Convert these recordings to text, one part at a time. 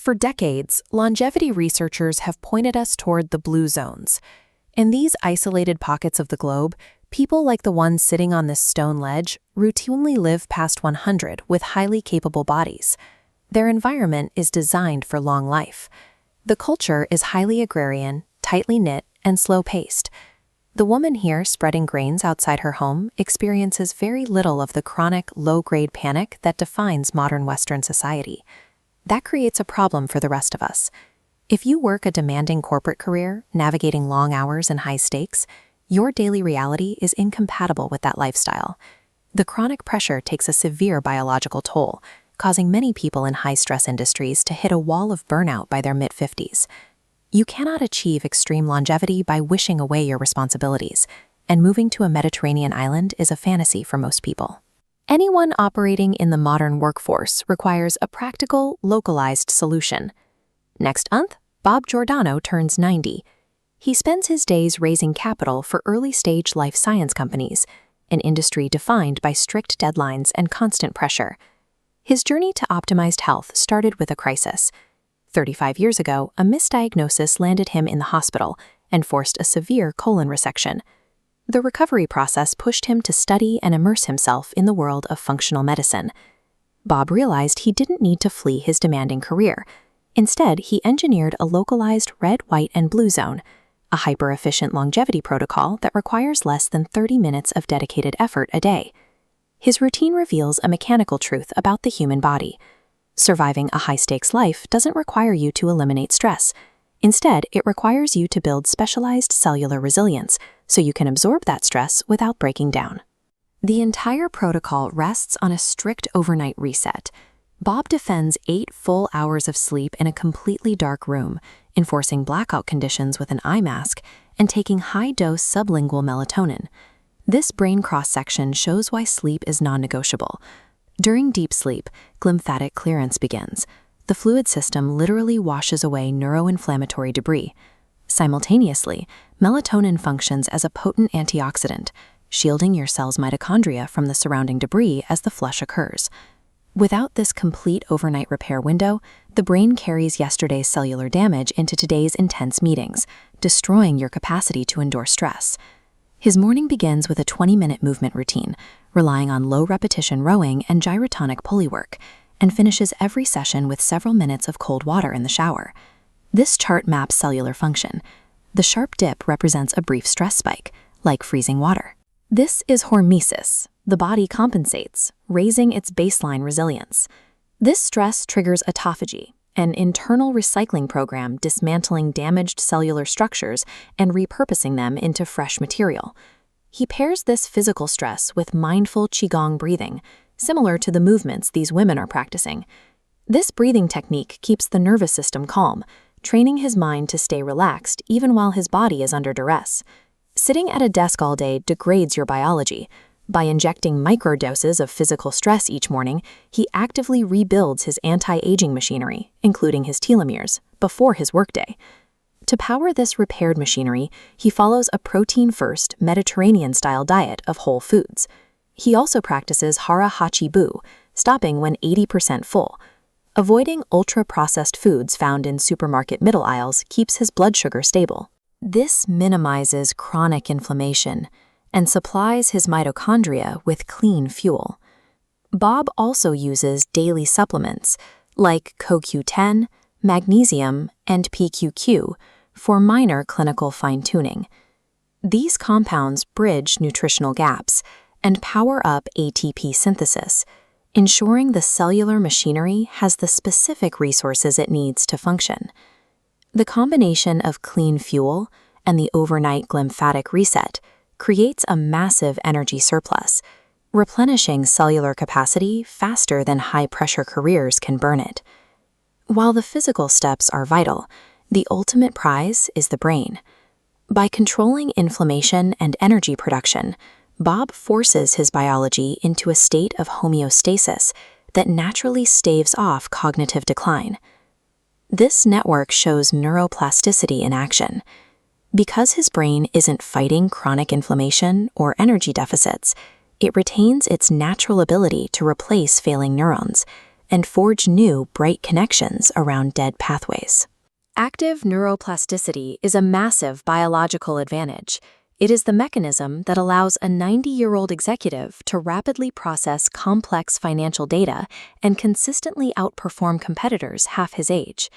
For decades, longevity researchers have pointed us toward the blue zones. In these isolated pockets of the globe, people like the ones sitting on this stone ledge routinely live past 100 with highly capable bodies. Their environment is designed for long life. The culture is highly agrarian, tightly knit, and slow-paced. The woman here spreading grains outside her home experiences very little of the chronic, low-grade panic that defines modern Western society. That creates a problem for the rest of us. If you work a demanding corporate career, navigating long hours and high stakes, your daily reality is incompatible with that lifestyle. The chronic pressure takes a severe biological toll, causing many people in high-stress industries to hit a wall of burnout by their mid-50s. You cannot achieve extreme longevity by wishing away your responsibilities, and moving to a Mediterranean island is a fantasy for most people. Anyone operating in the modern workforce requires a practical, localized solution. Next month, Bob Giordano turns 90. He spends his days raising capital for early-stage life science companies, an industry defined by strict deadlines and constant pressure. His journey to optimized health started with a crisis. 35 years ago, a misdiagnosis landed him in the hospital and forced a severe colon resection. The recovery process pushed him to study and immerse himself in the world of functional medicine. Bob realized he didn't need to flee his demanding career. Instead, he engineered a localized red, white, and blue zone, a hyper-efficient longevity protocol that requires less than 30 minutes of dedicated effort a day. His routine reveals a mechanical truth about the human body. Surviving a high-stakes life doesn't require you to eliminate stress. Instead, it requires you to build specialized cellular resilience so you can absorb that stress without breaking down. The entire protocol rests on a strict overnight reset. Bob defends 8 full hours of sleep in a completely dark room, enforcing blackout conditions with an eye mask, and taking high-dose sublingual melatonin. This brain cross-section shows why sleep is non-negotiable. During deep sleep, glymphatic clearance begins. The fluid system literally washes away neuroinflammatory debris. Simultaneously, melatonin functions as a potent antioxidant, shielding your cell's mitochondria from the surrounding debris as the flush occurs. Without this complete overnight repair window, the brain carries yesterday's cellular damage into today's intense meetings, destroying your capacity to endure stress. His morning begins with a 20-minute movement routine, relying on low-repetition rowing and gyrotonic pulley work, and finishes every session with several minutes of cold water in the shower. This chart maps cellular function. The sharp dip represents a brief stress spike, like freezing water. This is hormesis. The body compensates, raising its baseline resilience. This stress triggers autophagy, an internal recycling program dismantling damaged cellular structures and repurposing them into fresh material. He pairs this physical stress with mindful qigong breathing, similar to the movements these women are practicing. This breathing technique keeps the nervous system calm, training his mind to stay relaxed even while his body is under duress. Sitting at a desk all day degrades your biology. By injecting microdoses of physical stress each morning, he actively rebuilds his anti-aging machinery, including his telomeres, before his workday. To power this repaired machinery, he follows a protein-first, Mediterranean-style diet of whole foods. He also practices hara hachi bu, stopping when 80% full. Avoiding ultra-processed foods found in supermarket middle aisles keeps his blood sugar stable. This minimizes chronic inflammation and supplies his mitochondria with clean fuel. Bob also uses daily supplements like CoQ10, magnesium, and PQQ for minor clinical fine-tuning. These compounds bridge nutritional gaps and power up ATP synthesis, ensuring the cellular machinery has the specific resources it needs to function. The combination of clean fuel and the overnight glymphatic reset creates a massive energy surplus, replenishing cellular capacity faster than high-pressure careers can burn it. While the physical steps are vital, the ultimate prize is the brain. By controlling inflammation and energy production, Bob forces his biology into a state of homeostasis that naturally staves off cognitive decline. This network shows neuroplasticity in action. Because his brain isn't fighting chronic inflammation or energy deficits, it retains its natural ability to replace failing neurons, and forge new, bright connections around dead pathways. Active neuroplasticity is a massive biological advantage. It is the mechanism that allows a 90-year-old executive to rapidly process complex financial data and consistently outperform competitors half his age.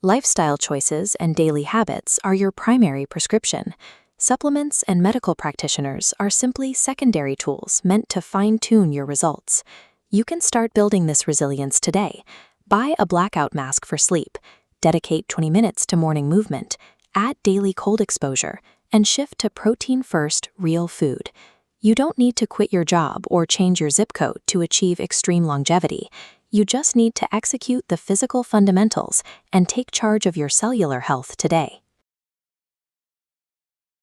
Lifestyle choices and daily habits are your primary prescription. Supplements and medical practitioners are simply secondary tools meant to fine-tune your results. You can start building this resilience today. Buy a blackout mask for sleep, dedicate 20 minutes to morning movement, add daily cold exposure, and shift to protein-first, real food. You don't need to quit your job or change your zip code to achieve extreme longevity. You just need to execute the physical fundamentals and take charge of your cellular health today.